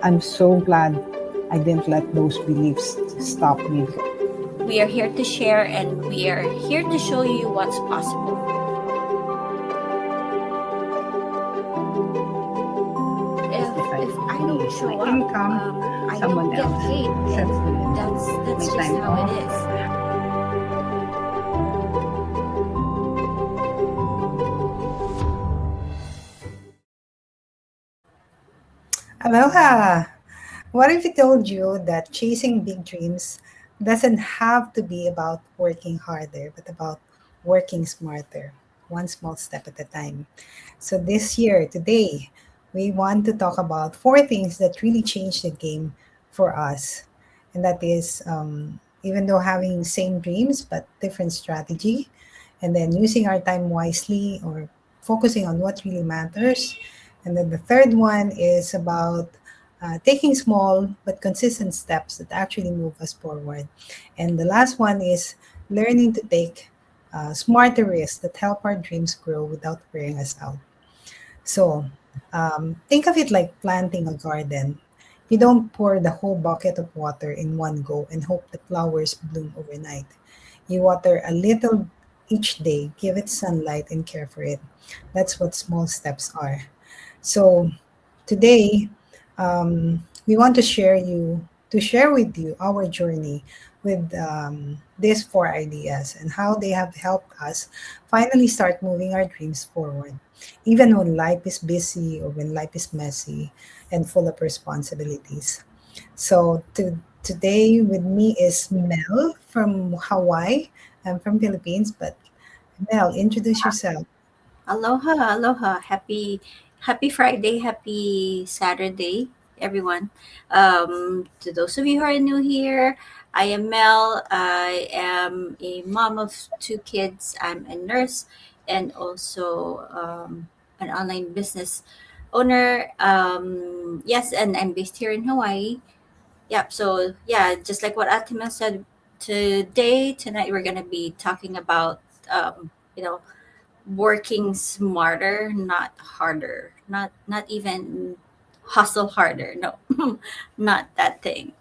I'm so glad I didn't let those beliefs stop me. We are here to share and we are here to show you what's possible. Just decide If I me don't is my show up, income, I someone don't get else paid, sets and the limit. that's My just time how it off. is. Aloha! What if I told you that chasing big dreams doesn't have to be about working harder, but about working smarter, one small step at a time? So, this year, today, we want to talk about four things that really changed the game for us. And that is, even though having same dreams but different strategy, and then using our time wisely or focusing on what really matters. And then the third one is about taking small but consistent steps that actually move us forward. And the last one is learning to take smarter risks that help our dreams grow without wearing us out. So think of it like planting a garden. You don't pour the whole bucket of water in one go and hope the flowers bloom overnight. You water a little each day, give it sunlight, and care for it. That's what small steps are. So today, we want to share with you our journey with these four ideas and how they have helped us finally start moving our dreams forward, even when life is busy or when life is messy and full of responsibilities. So today with me is Mel from Hawaii. I'm from Philippines, but Mel, introduce yourself. Aloha, aloha. Happy Friday, happy Saturday, everyone. To those of you who are new here, I am Mel. I am a mom of two kids. I'm a nurse and also an online business owner. Yes, and I'm based here in Hawaii. Yep. So yeah, just like what Atima said, tonight, we're gonna be talking about you know working smarter, not harder, not even hustle harder. No, not that thing.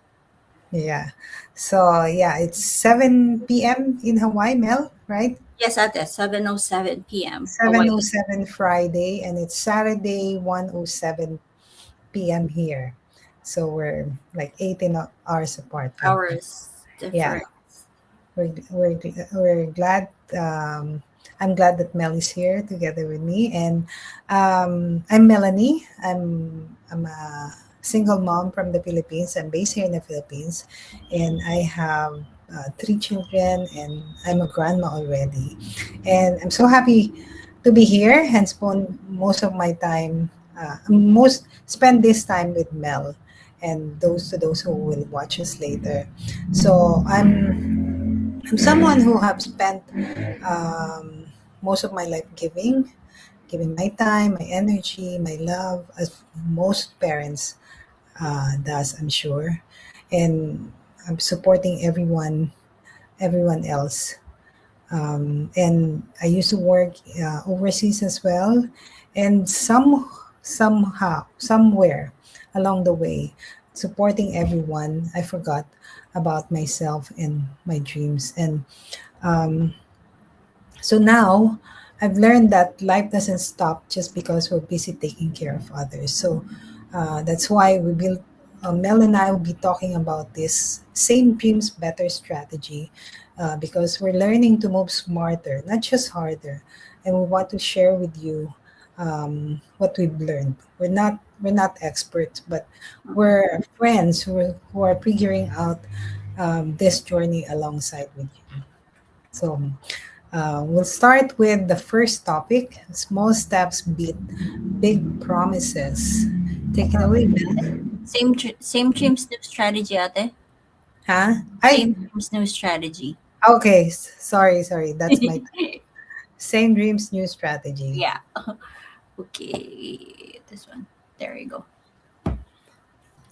Yeah. So yeah, it's 7 p.m. in Hawaii, Mel, right? Yes, ate, 7:07 p.m. Hawaii. 7:07 Friday, and it's Saturday 1:07 p.m. here. So we're like 18 hours apart. But Hours yeah, different. we're glad. I'm glad that Mel is here together with me, and I'm Melanie. I'm a single mom from the Philippines. I'm based here in the Philippines, and I have three children, and I'm a grandma already. And I'm so happy to be here and spend most of my time, most spend this time with Mel, and those who will watch us later. So I'm someone who have spent um, most of my life giving my time, my energy, my love, as most parents does, I'm sure, and I'm supporting everyone else. And I used to work overseas as well, and somewhere along the way, supporting everyone, I forgot about myself and my dreams. And um, so now I've learned that life doesn't stop just because we're busy taking care of others. So that's why Mel and I will be talking about this same dreams, better strategy because we're learning to move smarter, not just harder. And we want to share with you what we've learned. We're not experts, but Mhm. we're friends who are figuring out this journey alongside with you. So we'll start with the first topic: small steps beat big promises. Take it away, Mel. Same dreams, new strategy, ate. Huh? I Same dreams, new strategy. okay. Sorry. That's my same dreams, new strategy. Yeah. Okay. This one. There you go.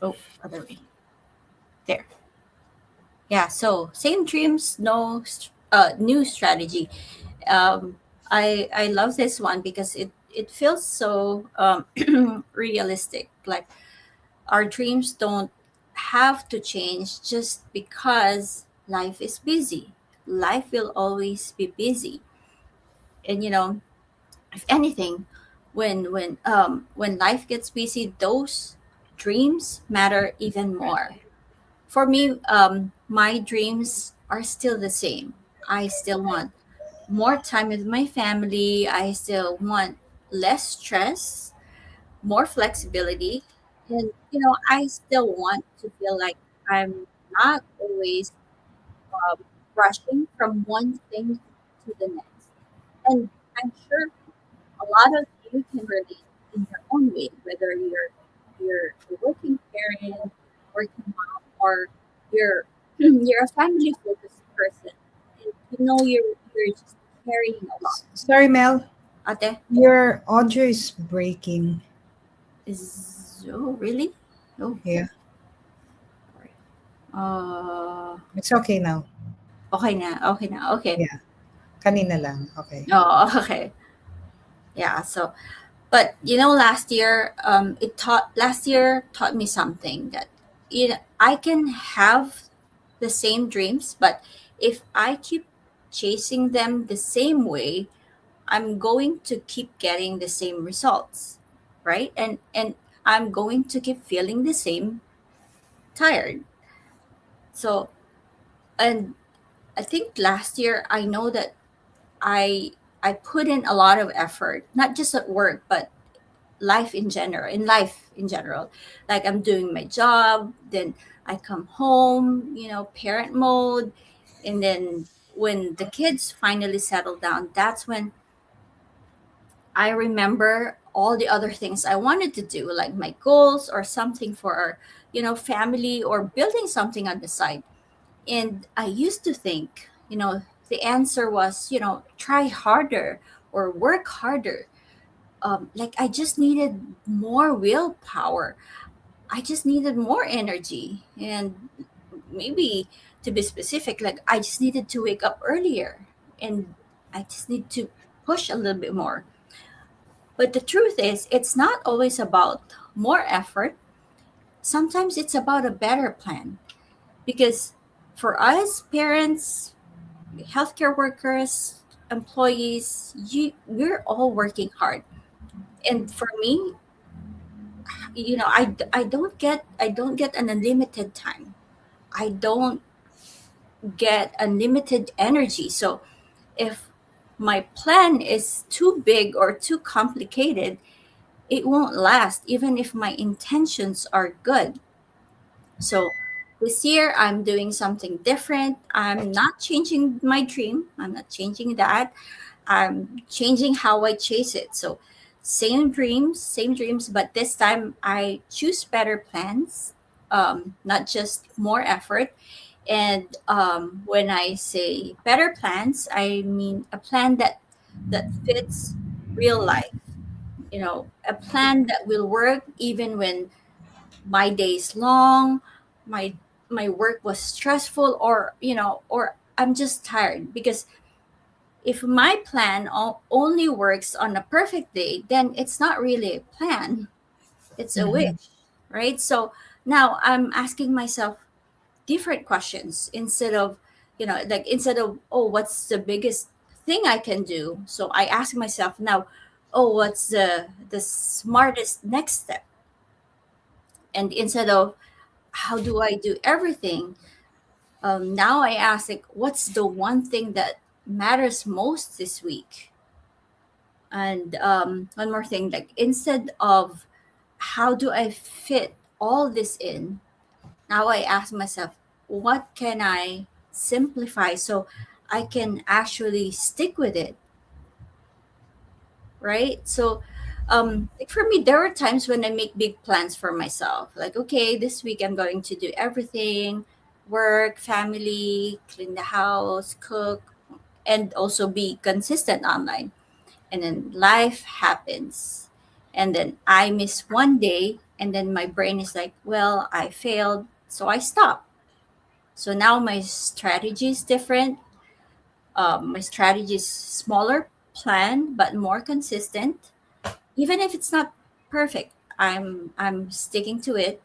Oh, other way. There. Yeah. So same dreams, new strategy. I love this one because it feels so realistic. Like Our dreams don't have to change just because life is busy. Life will always be busy. And if anything, when life gets busy, those dreams matter even more. For me, my dreams are still the same. I still want more time with my family. I still want less stress, more flexibility, and I still want to feel like I'm not always um, rushing from one thing to the next. And I'm sure a lot of you can relate in your own way, whether you're a working parent, working mom, or you're you're a family focused person. And you're just carrying a lot. Sorry, Mel. Ate, Your audio is breaking. is oh really? Oh, Yeah, sorry. Uh, it's okay now. okay na, okay na, okay. Yeah, kanina lang. Okay. Oh, okay. Yeah. So, but last year taught me something that I can have the same dreams, but if I keep chasing them the same way, I'm going to keep getting the same results, right? And I'm going to keep feeling the same tired. So, and I think last year I know that I I put in a lot of effort, not just at work, but life in general. Like I'm doing my job, then I come home, parent mode, and then when the kids finally settle down, that's when I remember all the other things I wanted to do, like my goals or something for our family, or building something on the side. And I used to think the answer was try harder or work harder. Like I just needed more willpower. I just needed more energy. And maybe, to be specific, like I just needed to wake up earlier, and I just need to push a little bit more. But the truth is, it's not always about more effort. Sometimes it's about a better plan. Because for us, parents, healthcare workers, employees, we're all working hard. And for me, I don't get an unlimited time. I don't get unlimited energy. So if my plan is too big or too complicated, it won't last even if my intentions are good. So this year I'm doing something different. I'm not changing my dream. I'm not changing that. I'm changing how I chase it. So same dreams, but this time I choose better plans, not just more effort. And when I say better plans, I mean a plan that fits real life. A plan that will work even when my day's long, my my work was stressful, or I'm just tired. Because if my plan only works on a perfect day, then it's not really a plan, it's a Mhm. wish, right? So now I'm asking myself different questions, instead of, oh, what's the biggest thing I can do? So I ask myself now, oh, what's the smartest next step? And instead of how do I do everything, now I ask, like, what's the one thing that matters most this week? And one more thing, like, instead of how do I fit all this in, now I ask myself, what can I simplify so I can actually stick with it, right? So, like for me, there are times when I make big plans for myself. Like, okay, this week I'm going to do everything: work, family, clean the house, cook, and also be consistent online. And then life happens. And then I miss one day, and then my brain is like, well, I failed, so I stop. So now my strategy is different. My strategy is smaller plan, but more consistent. Even if it's not perfect, I'm sticking to it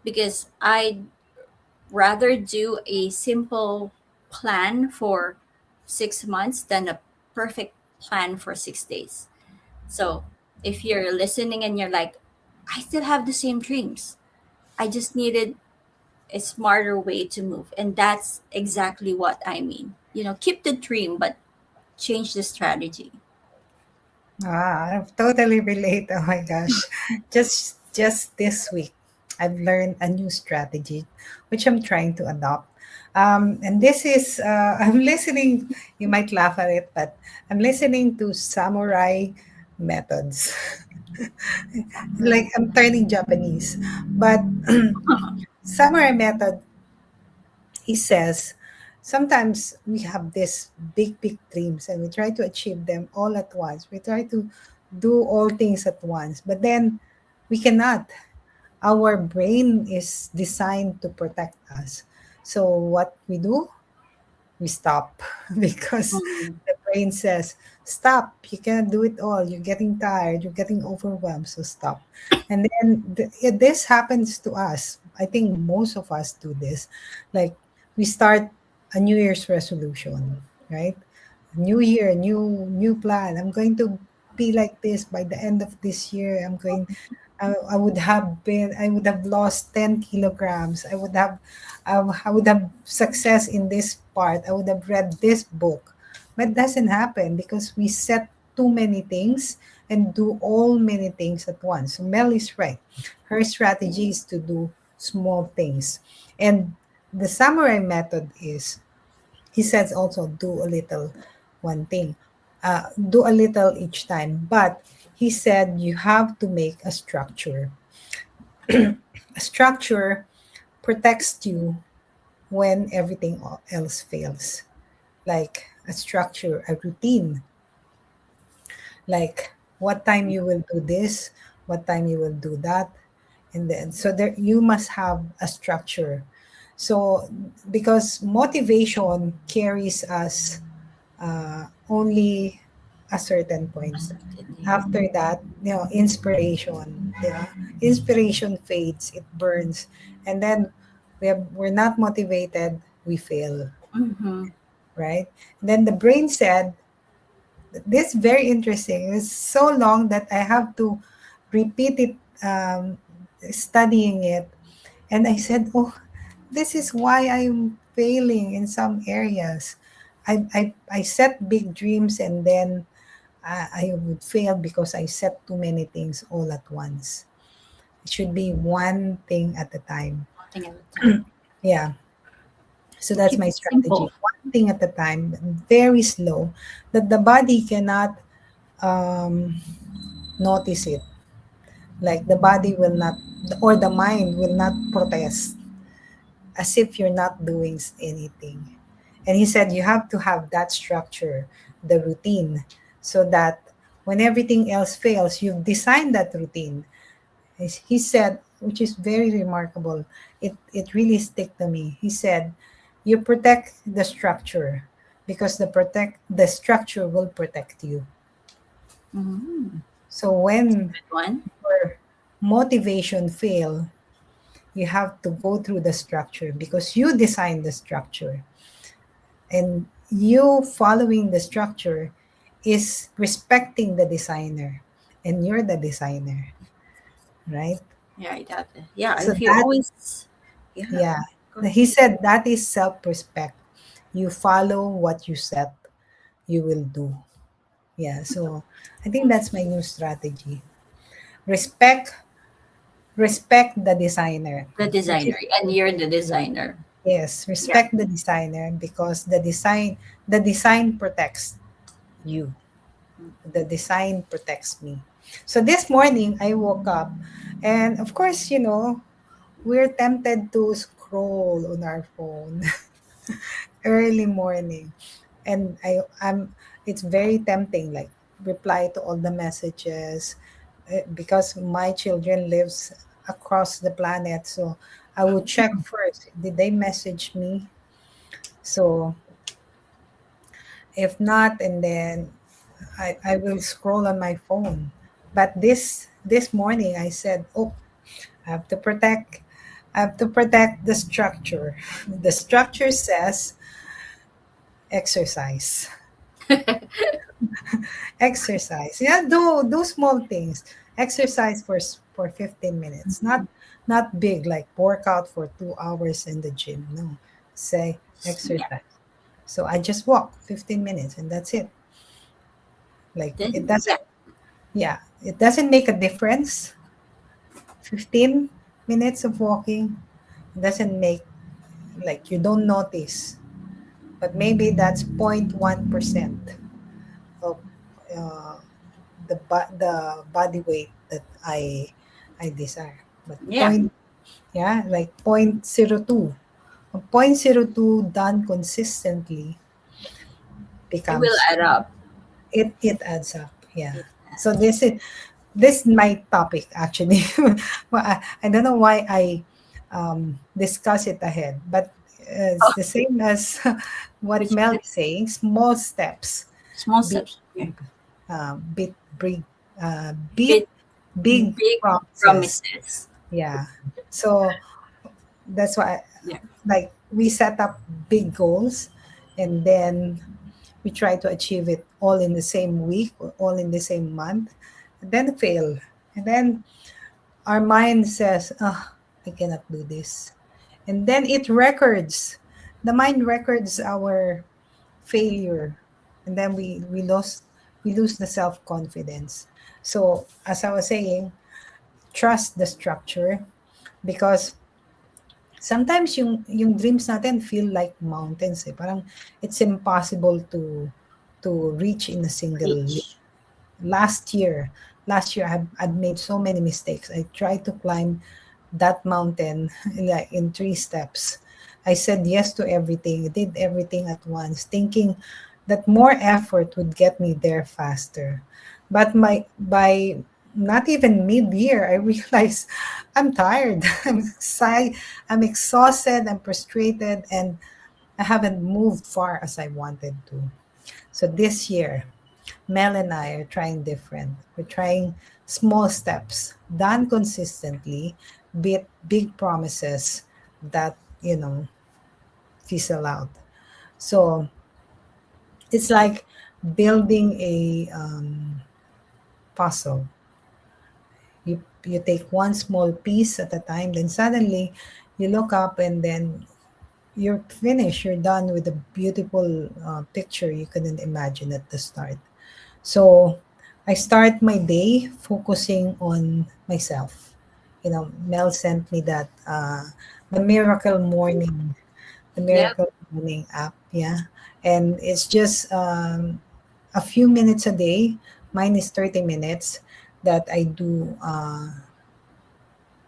because I'd rather do a simple plan for 6 months than a perfect plan for 6 days. So if you're listening and you're like, I still have the same dreams, I just needed a smarter way to move. And that's exactly what I mean. Keep the dream, but change the strategy. Ah, I totally relate. Oh my gosh. Just this week, I've learned a new strategy, which I'm trying to adopt. And this is, I'm listening, you might laugh at it, but I'm listening to samurai methods. Like I'm turning Japanese. But samurai method, he says, sometimes we have this big dreams and we try to achieve them all at once. We try to do all things at once, but then we cannot. Our brain is designed to protect us. So what we do, we stop because Mhm. the brain says, stop, you cannot do it all. You're getting tired, you're getting overwhelmed, so stop. And then this happens to us. I think most of us do this. Like we start a New Year's resolution, right? New year, new plan. I'm going to be like this by the end of this year. I would have been, I would have lost 10 kilograms. I would have success in this part. I would have read this book. But it doesn't happen because we set too many things and do all many things at once. So Mel is right. Her strategy is to do small things. And the samurai method is, he says also do a little one thing. Do a little each time. But he said you have to make a structure. A structure protects you when everything else fails. Like a structure, a routine, like what time you will do this, what time you will do that, and then so there you must have a structure. So because motivation carries us only a certain point. Yeah. After that, inspiration fades, it burns, and then we're not motivated, we fail, Mm-hmm. right? And then the brain said, this very interesting. It's so long that I have to repeat it, studying it. And I said, oh, this is why I'm failing in some areas. I set big dreams and then I would fail because I set too many things all at once. It should be one thing at a time. Nothing at a time. Yeah. So that's Keep my it strategy. simple. One thing at a time, very slow, that the body cannot notice it. Like the body will not, or the mind will not protest as if you're not doing anything. And he said you have to have that structure, the routine, so that when everything else fails, you've designed that routine. He said, which is very remarkable, it really stick to me. He said, you protect the structure because the structure will protect you. Mm-hmm. So when Good one. your motivation fail, you have to go through the structure because you designed the structure, and you following the structure is respecting the designer, and you're the designer, right? Yeah, I got it. Yeah, So if you that, always, yeah, yeah, go ahead. he said that is self-respect. You follow what you set, you will do. Yeah, so I think that's my new strategy. Respect respect the designer, The which is, designer, and you're the designer. yes, Yeah. respect the designer because the design protects you. The design protects me. So this morning I woke up, and of course, we're tempted to scroll on our phone early morning. And it's very tempting, like reply to all the messages, because my children lives across the planet. So I would check first, did they message me? So if not, and then I will scroll on my phone. But this this morning I said, "Oh, I have to protect. I have to protect the structure." The structure says exercise, exercise. Yeah, do small things. Exercise for 15 minutes. Not big like workout for 2 hours in the gym. No, say Yeah. exercise. So I just walk 15 minutes and that's it. Like it Then yeah. doesn't. Yeah, it doesn't make a difference. 15 minutes of walking doesn't make, like, you don't notice, but maybe that's 0.1% of uh, the body weight that I desire. But Yeah. yeah, like 0.02. A 0.02 done consistently It will becomes, add up. it adds up. Yeah. It So adds up. this is my topic actually. Well, I don't know why I discuss it ahead, but it's Oh, the same as what which Mel is saying. Small steps, small beat steps. Yeah. beat beat Bit big big promises. promises. Yeah. So that's why, Yeah. like, we set up big goals, and then we try to achieve it all in the same week or all in the same month, and then fail. And then our mind says, oh, I cannot do this. And then it records, the mind records our failure. And then we lose the self-confidence. So as I was saying, trust the structure, because sometimes yung dreams natin feel like mountains eh. Parang it's impossible to reach in a single leap. Reach. Last year I've made so many mistakes. I tried to climb that mountain like in 3 steps. I said yes to everything, did everything at once, thinking that more effort would get me there faster. But my by not even mid-year, I realized I'm tired. I'm exhausted, I'm frustrated, and I haven't moved far as I wanted to. So this year, Mel and I are trying different. We're trying small steps, done consistently, big promises that, fizzle out. So it's like building a puzzle. You take one small piece at a time, then suddenly you look up and then you're finished. You're done with a beautiful picture you couldn't imagine at the start. So I start my day focusing on myself. Mel sent me that the Yep. Miracle Morning app. Yeah, and it's just a few minutes a day. Mine is 30 minutes that I do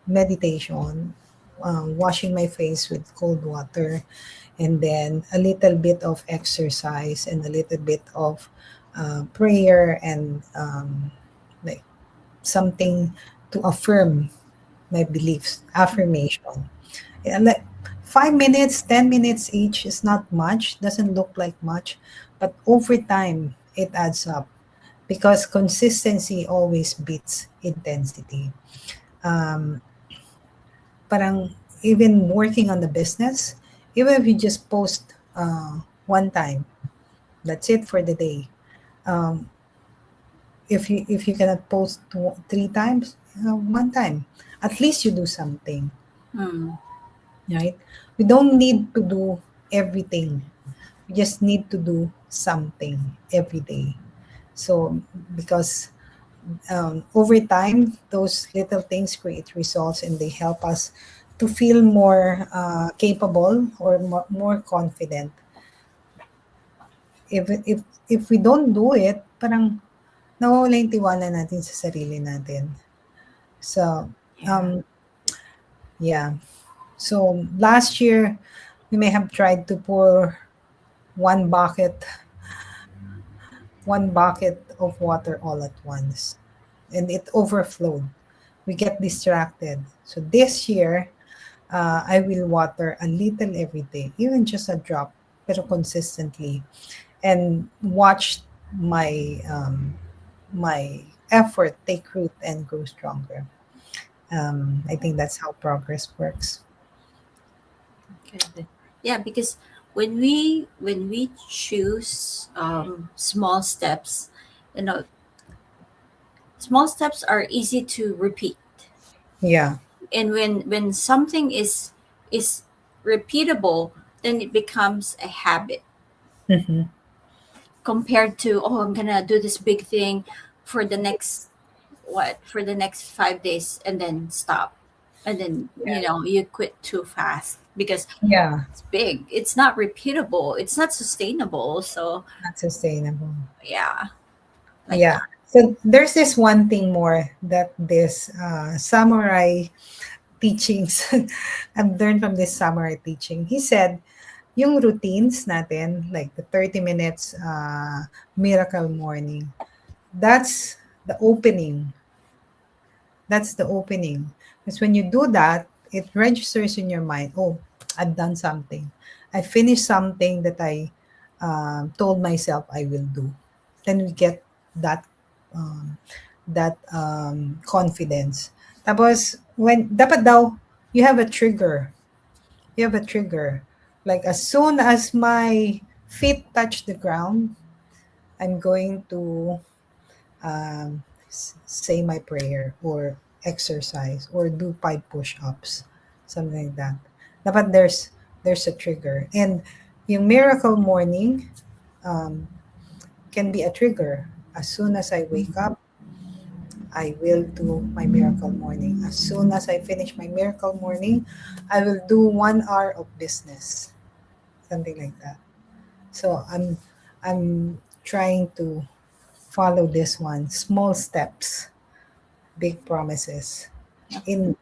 meditation, washing my face with cold water, and then a little bit of exercise and a little bit of prayer and like something to affirm my beliefs, affirmation. And like 5 minutes, 10 minutes each is not much, doesn't look like much, but over time it adds up because consistency always beats intensity. Um, Parang even working on the business, even if you just post one time, that's it for the day. Um, if you cannot post 3 times, one time, at least you do something, Hmm. right? We don't need to do everything. We just need to do something every day. So because over time, those little things create results and they help us to feel more capable or more confident. If we don't do it, parang nawawala yung tiwala natin sa sarili natin. So, Yeah. um, yeah. So last year, we may have tried to pour one bucket, one bucket of water all at once, and it overflowed. We get distracted. So this year, I will water a little every day, even just a drop, pero consistently, and watch my my effort take root and grow stronger. I think that's how progress works. Okay. Yeah, because when we choose small steps, you know, small steps are easy to repeat. Yeah. And when something is repeatable, then it becomes a habit Hmm. compared to, oh, I'm gonna do this big thing for the next for the next 5 days and then stop, and then you quit too fast because Yeah. it's big, it's not repeatable, it's not sustainable. So Not sustainable. yeah, like Yeah. that. So there's this one thing more that this samurai teachings I've learned from this samurai teaching. He said, yung routines natin, like the 30 minutes miracle morning, that's the opening. That's the opening. Because when you do that, it registers in your mind, oh, I've done something. I finished something that I told myself I will do. Then we get that um, confidence. Tapos, when, dapat daw, you have a trigger. You have a trigger. Like as soon as my feet touch the ground, I'm going to say my prayer or exercise or do 5 push-ups, something like that. Dapat there's a trigger. And yung miracle morning um, can be a trigger. As soon as I wake up, I will do my miracle morning. As soon as I finish my miracle morning, I will do 1 hour of business, something like that. So I'm trying to follow this one, small steps, big promises, in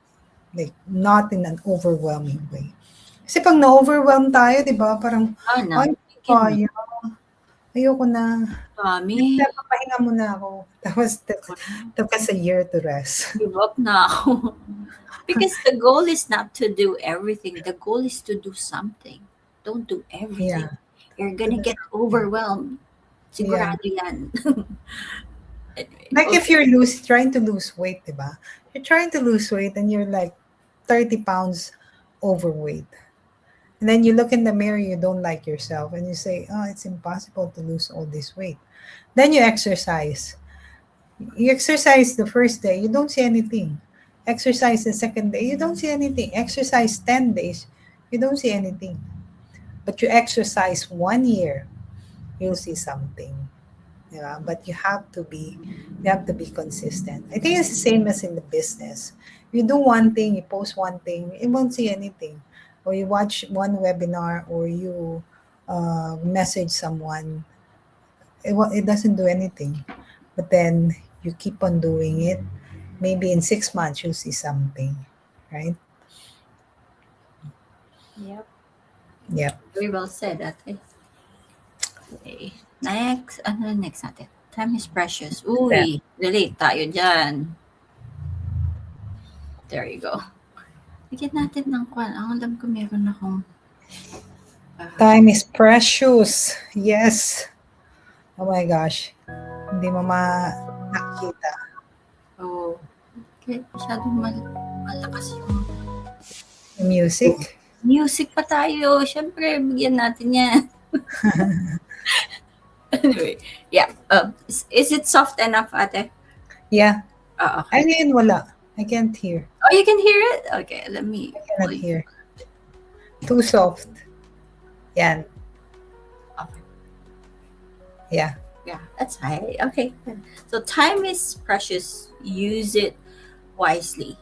like not in an overwhelming way. Kasi pag na-overwhelm tayo, di ba, parang, Oh no, ay, you can kaya, ayoko na. Mommy, Papahinga muna ako. Tapos, took us a year to rest. give up na ako. Because the goal is not to do everything. The goal is to do something. Don't do everything. Yeah. You're To gonna do get something. overwhelmed. Yeah. Sigurado yan. Anyway, Like if okay. you're trying to lose weight, di ba? You're trying to lose weight and you're like 30 pounds overweight. And then you look in the mirror, you don't like yourself, and you say, oh, it's impossible to lose all this weight. Then you exercise. You exercise the first day, you don't see anything. Exercise the second day, you don't see anything. Exercise 10 days, you don't see anything. But you exercise 1 year, you'll see something. Yeah, but you have to be consistent. I think it's the same as in the business. You do one thing, you post one thing, you won't see anything. Or you watch one webinar, or you message someone, it doesn't do anything. But then you keep on doing it. Maybe in 6 months you'll see something, right? Yep. Yep. Very well said, ate. Okay. Next. Ano na next natin? Time is precious. Yeah. Uy, relate tayo dyan. There you go. Bigyan natin ng kwan. Ang alam ko meron akong Time is precious. Yes. Oh my gosh. Hindi mo nakita. oh, okay, masyadong malakas yung Yung music. music pa tayo. Siyempre, bigyan natin yan. Anyway, yeah. Is it soft enough, ate? Yeah. Okay. Ay, ngayon wala. I can't hear. Oh, you can hear it? Okay, let me. I cannot hear. Too soft. Yan. Okay. Yeah. Yeah, that's high. Okay. So time is precious. Use it wisely.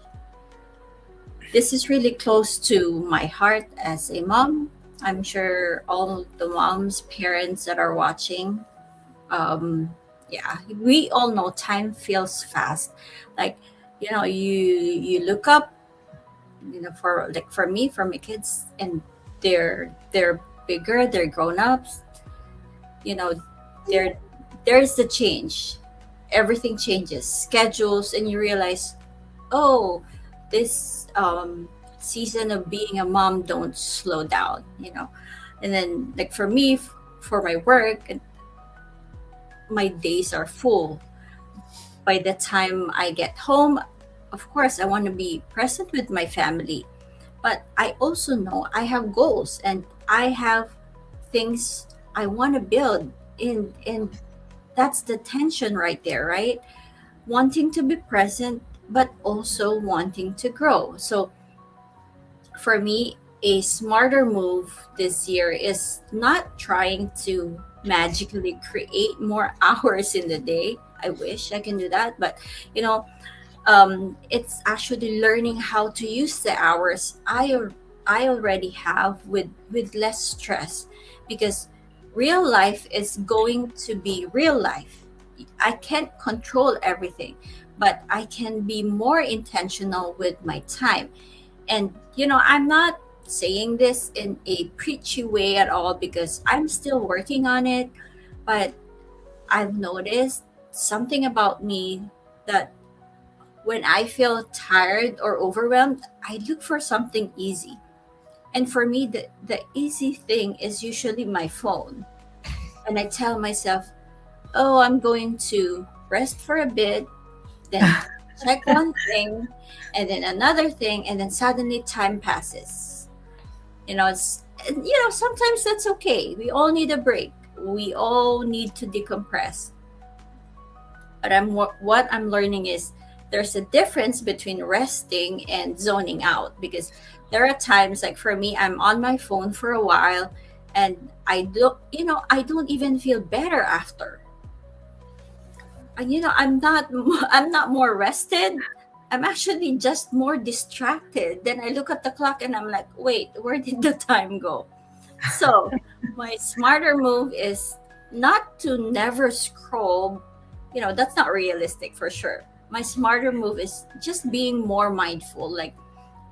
This is really close to my heart as a mom. I'm sure all the moms, parents that are watching, yeah, we all know time feels fast. Like, you look up, for me, for my kids, and they're bigger, they're grown ups. You know, there there's the change. Everything changes, schedules, and you realize, oh, this season of being a mom don't slow down. And then, like, for me, for my work, my days are full. by the time I get home, of course, I want to be present with my family. But I also know I have goals and I have things I want to build in. And that's the tension right there, right? Wanting to be present, but also wanting to grow. So for me, a smarter move this year is not trying to magically create more hours in the day. I wish I can do that, but you know, it's actually learning how to use the hours I already have with less stress, because real life is going to be real life. I can't control everything, but I can be more intentional with my time. And I'm not saying this in a preachy way at all, because I'm still working on it, but I've noticed something about me that when I feel tired or overwhelmed, I look for something easy. And for me, the easy thing is usually my phone. And I tell myself, oh, I'm going to rest for a bit, then check one thing, and then another thing, and then suddenly time passes. Sometimes that's okay. We all need a break. We all need to decompress. But what I'm learning is there's a difference between resting and zoning out, because there are times, like for me, I'm on my phone for a while and I don't even feel better after. I'm not more rested. I'm actually just more distracted. Then I look at the clock and I'm like, wait, where did the time go? So my smarter move is not to never scroll. That's not realistic for sure. My smarter move is just being more mindful. Like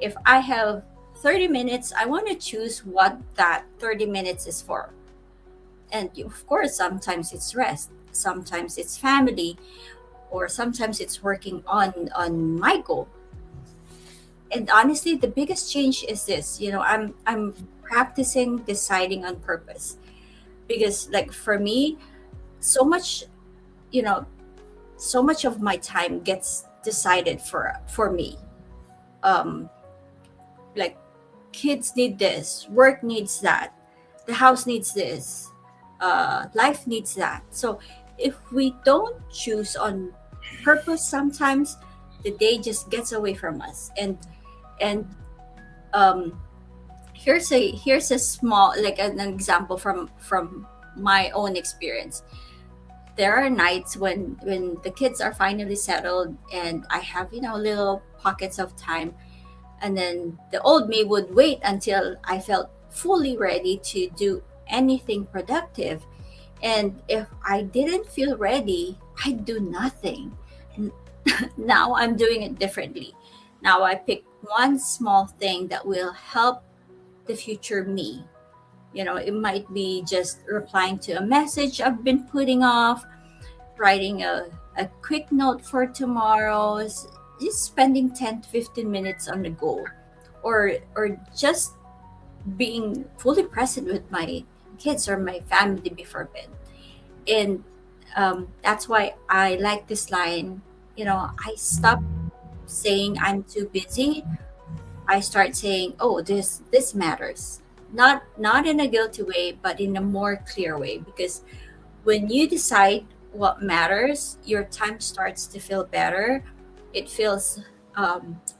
if I have 30 minutes, I want to choose what that 30 minutes is for. And of course, sometimes it's rest, sometimes it's family, or sometimes it's working on my goal. And honestly, the biggest change is this. I'm practicing deciding on purpose, because like for me, so much you know so much of my time gets decided for me. um like kids need this, work needs that, the house needs this, life needs that. So if we don't choose on purpose, sometimes the day just gets away from us. And um here's a small, like an example from my own experience. There are nights when the kids are finally settled and I have little pockets of time, and then the old me would wait until I felt fully ready to do anything productive. And if I didn't feel ready, I'd do nothing. N- Now I'm doing it differently. Now I pick one small thing that will help the future me. It might be just replying to a message I've been putting off, writing a quick note for tomorrow, just spending 10 to 15 minutes on the goal, or just being fully present with my kids or my family before bed. And that's why I like this line. I stop saying I'm too busy. I start saying, oh, this matters. Not in a guilty way, but in a more clear way. Because when you decide what matters, your time starts to feel better. It feels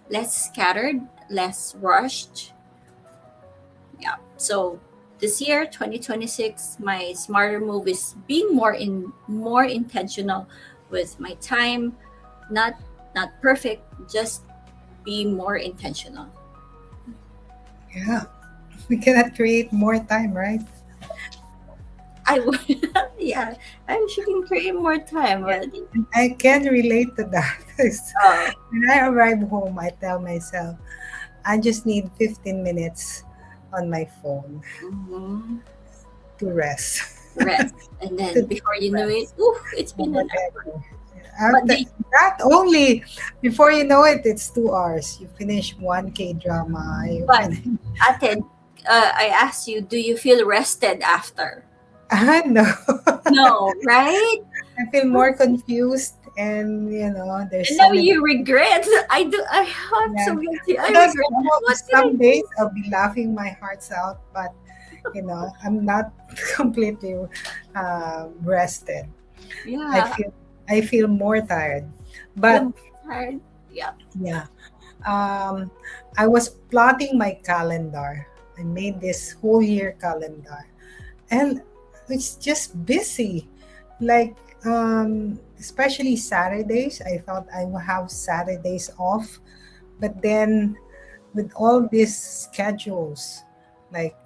less scattered, less rushed. Yeah. So this year, 2026, my smarter move is being more intentional with my time. Not not perfect, just be more intentional. Yeah. We cannot create more time, right? I would, yeah, I wish you can create more time, but I can relate to that. uh, When I arrive home, I tell myself, I just need 15 minutes on my phone mhm, to rest. rest, and To then before you know it, rest oof, it's or been an hour. whatever. But After that, only before you know it, it's 2 hours. You finish one K drama. You but finish. Aten, I asked you, do you feel rested after? Ah, no. No, right? I feel more confused and there's And so now many. you regret. I'm Yeah, so guilty. I because regret. What did I some days I'll be laughing my hearts out, but I'm not completely rested. do? I Yeah, feel I feel more tired, but I'm tired. Yeah. yeah, um, I was plotting my calendar. I made this whole year calendar, and it's just busy. Like, especially Saturdays, I thought I would have Saturdays off, but then with all these schedules, like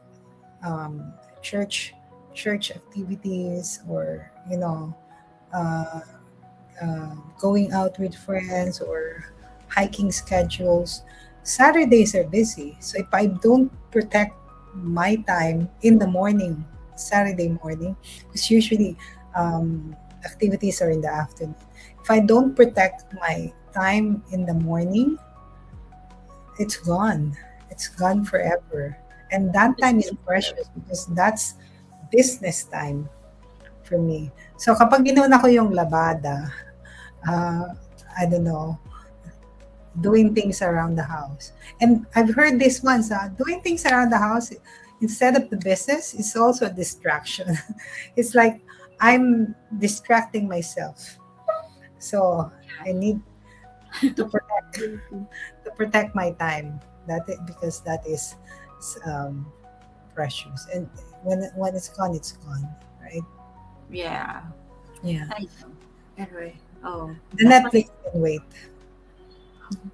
um, church church activities, or uh, going out with friends, or hiking schedules, Saturdays are busy. So if I don't protect my time in the morning, Saturday morning, because usually activities are in the afternoon. If I don't protect my time in the morning, it's gone. It's gone forever. And that time is precious because that's business time for me. So kapag ginuna ko yung labada, uh, I don't know, doing things around the house. And I've heard this once, doing things around the house instead of the business is also a distraction. It's like I'm distracting myself. So I need to protect my time. Because that is um, precious. And when it's gone, it's gone, right? Yeah. Yeah. I know. Anyway. Oh, The that's what Netflix can wait.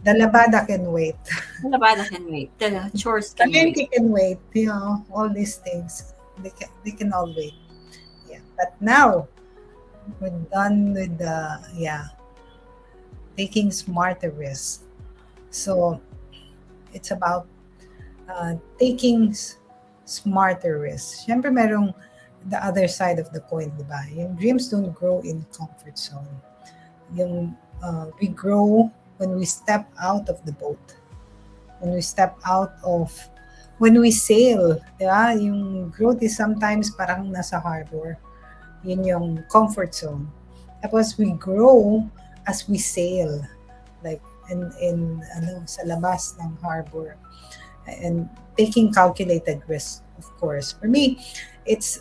The labada can wait. the labada can wait. The chores can wait. Palengke can wait. All these things they can all wait. Yeah. But now we're done with the taking smarter risks. So it's about taking smarter risks. Siyempre merong the other side of the coin, di ba? Yung dreams don't grow in comfort zone. Yung we grow when we step out of the boat. When we sail, di ba? Yung growth is sometimes parang nasa harbor. Yun yung comfort zone. Tapos we grow as we sail, like in sa labas ng harbor, and taking calculated risks, of course. For me, it's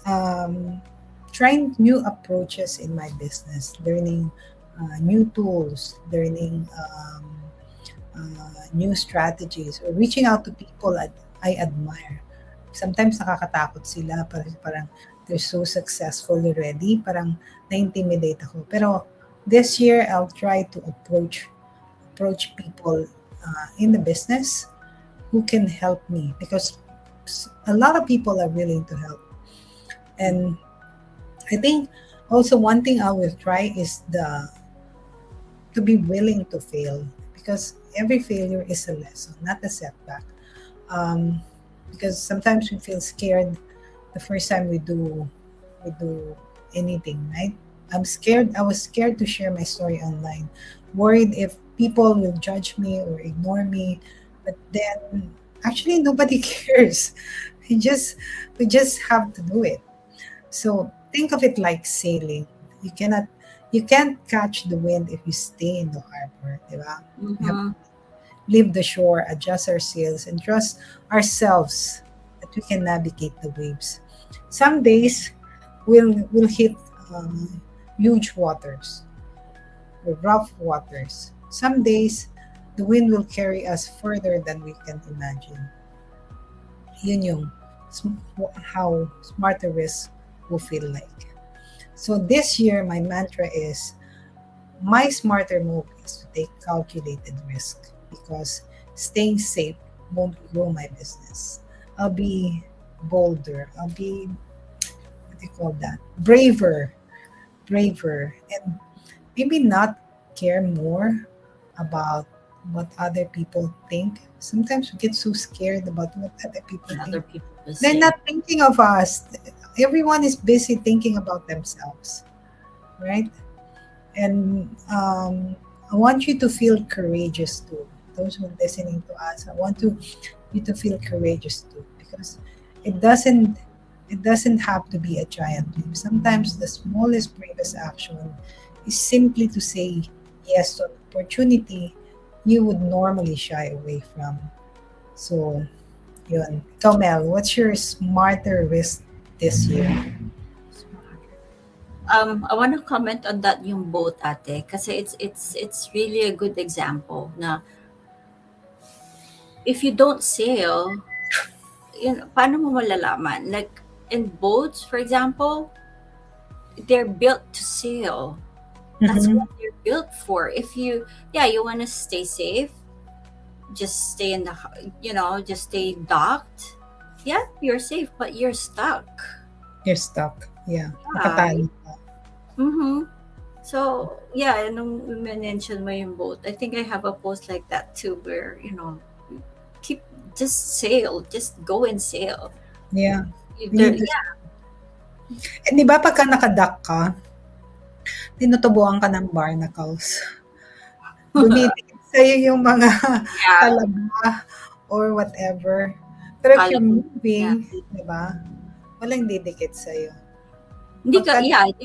trying new approaches in my business, learning new tools, learning new strategies, or reaching out to people I admire. Sometimes nakakatakot sila, parang they're so successful already, parang na-intimidate ako. Pero this year, I'll try to approach people in the business who can help me, because a lot of people are willing to help. And I think also one thing I will try is to be willing to fail, because every failure is a lesson, not a setback. Um, because sometimes we feel scared the first time we do anything, right? I was scared to share my story online, worried if people will judge me or ignore me. But then actually nobody cares. We just have to do it. So think of it like sailing. You cannot you can't catch the wind if you stay in the harbor, di ba? We have Mm-hmm. to leave the shore, adjust our sails, and trust ourselves that we can navigate the waves. Some days we'll hit huge waters, or rough waters. Some days the wind will carry us further than we can imagine. Yun yung how smarter risk will feel like. So this year, my mantra is my smarter move is to take calculated risk, because staying safe won't grow my business. I'll be bolder. I'll be, what do you call that? Braver, and maybe not care more about what other people think. Sometimes we get so scared about what other people And other think. people will They're say. not thinking of us. Everyone is busy thinking about themselves, right? And I want you to feel courageous too. Those who are listening to us, I want you to feel courageous too, because it doesn't it doesn't have to be a giant leap. Sometimes the smallest, bravest action is simply to say yes to an opportunity you would normally shy away from. So, yun. Ikaw, Mel, what's your smarter risk this year? I want to comment on that yung boat ate kasi it's really a good example na if you don't sail, paano mo malalaman? Like in boats, for example, they're built to sail. That's Mhm. what they're built for. If you, yeah, you want to stay safe, just stay in the, just stay docked. Yeah, you're safe, but you're stuck. You're stuck. Yeah. Yeah. Nakatali ka. Mm-hmm. So, yeah, nung mention mo yung boat, I think I have a post like that too, where, keep, just sail, just go and sail. Yeah. You- We There, need to, yeah, di ba pagka nakaduck ka, tinutubuan ka ng barnacles. Dumidikit sa'yo yung mga yeah, talaba or whatever. Pero if kala you're ko, yeah. moving, di ba, walang didikit sa'yo. Hindi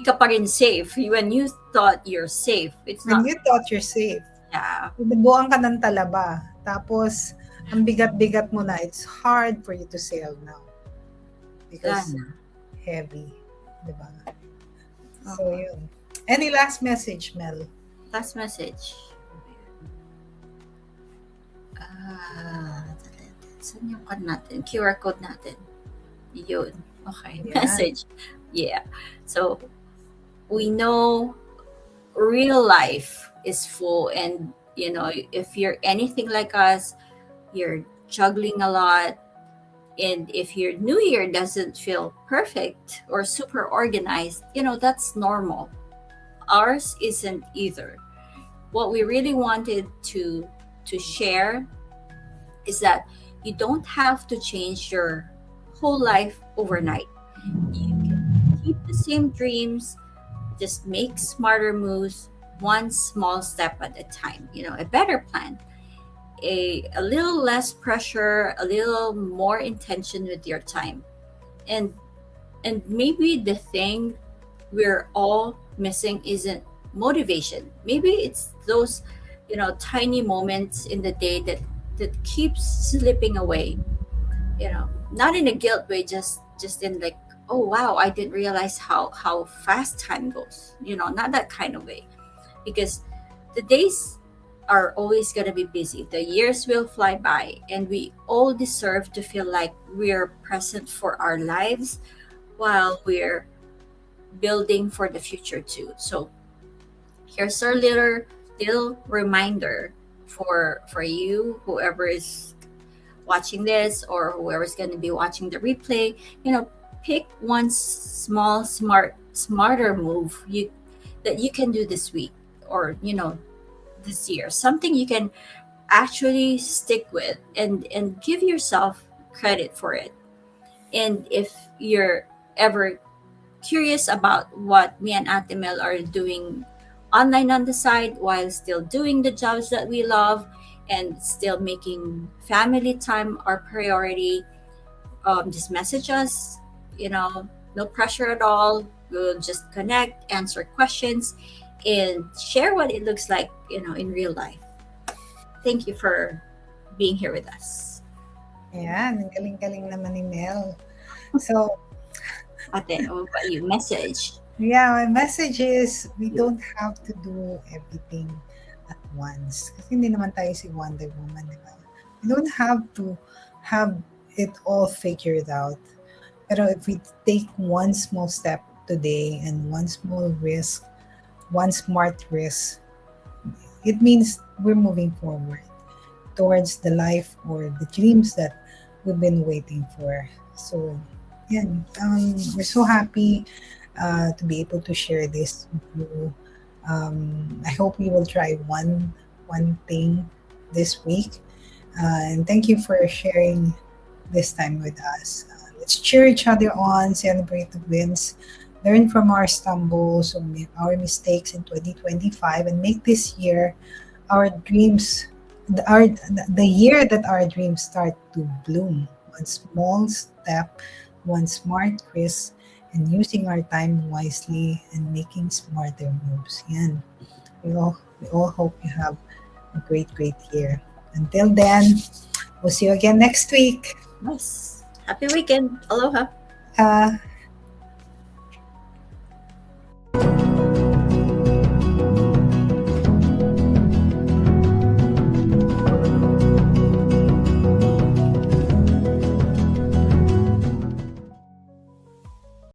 ka pa rin safe. When you thought you're safe, it's When not, you thought you're safe, yeah, tinubuan ka ng talaba. Tapos, ang bigat-bigat mo na, it's hard for you to sail now. Because heavy. Di ba? So, yun. Any last message, Mel? last message. Saan yung code natin? QR code natin. Yun. Okay. Yeah. Message. Yeah. So, we know real life is full, and if you're anything like us, you're juggling a lot, and if your new year doesn't feel perfect or super organized, that's normal. Ours isn't either. What we really wanted to share is that you don't have to change your whole life overnight. You can keep the same dreams, just make smarter moves, one small step at a time. A better plan, a little less pressure, a little more intention with your time. And maybe the thing we're all missing isn't motivation. Maybe it's those tiny moments in the day that keeps slipping away. Not in a guilt way, just in like, oh wow, I didn't realize how fast time goes. Not that kind of way, because the days are always going to be busy, the years will fly by, and we all deserve to feel like we're present for our lives while we're building for the future too. So here's our little reminder for you, whoever is watching this or whoever's going to be watching the replay. Pick one small smarter move that you can do this week, or this year, something you can actually stick with, and give yourself credit for it. And if you're ever curious about what me and Ate Mel are doing online on the side while still doing the jobs that we love and still making family time our priority, just message us. No pressure at all. We'll just connect, answer questions, and share what it looks like, in real life. Thank you for being here with us. Ayan, ang galing-galing naman ni Mel. So, Ate, what about you? Message. yeah, my message is we don't have to do everything at once. Kasi hindi naman tayo si Wonder Woman, di ba? We don't have to have it all figured out. Pero if we take one small step today and one small risk, one smart risk, it means we're moving forward towards the life or the dreams that we've been waiting for. So, yan. We're so happy to be able to share this with you. I hope you will try one thing this week. And thank you for sharing this time with us. Let's cheer each other on, celebrate the wins, learn from our stumbles, our mistakes in 2025, and make this year our dreams, the year that our dreams start to bloom. One small step, one smart risk, and using our time wisely and making smarter moves. Yan. We all hope you have a great, great year. Until then, we'll see you again next week. Nice. Happy weekend. Aloha.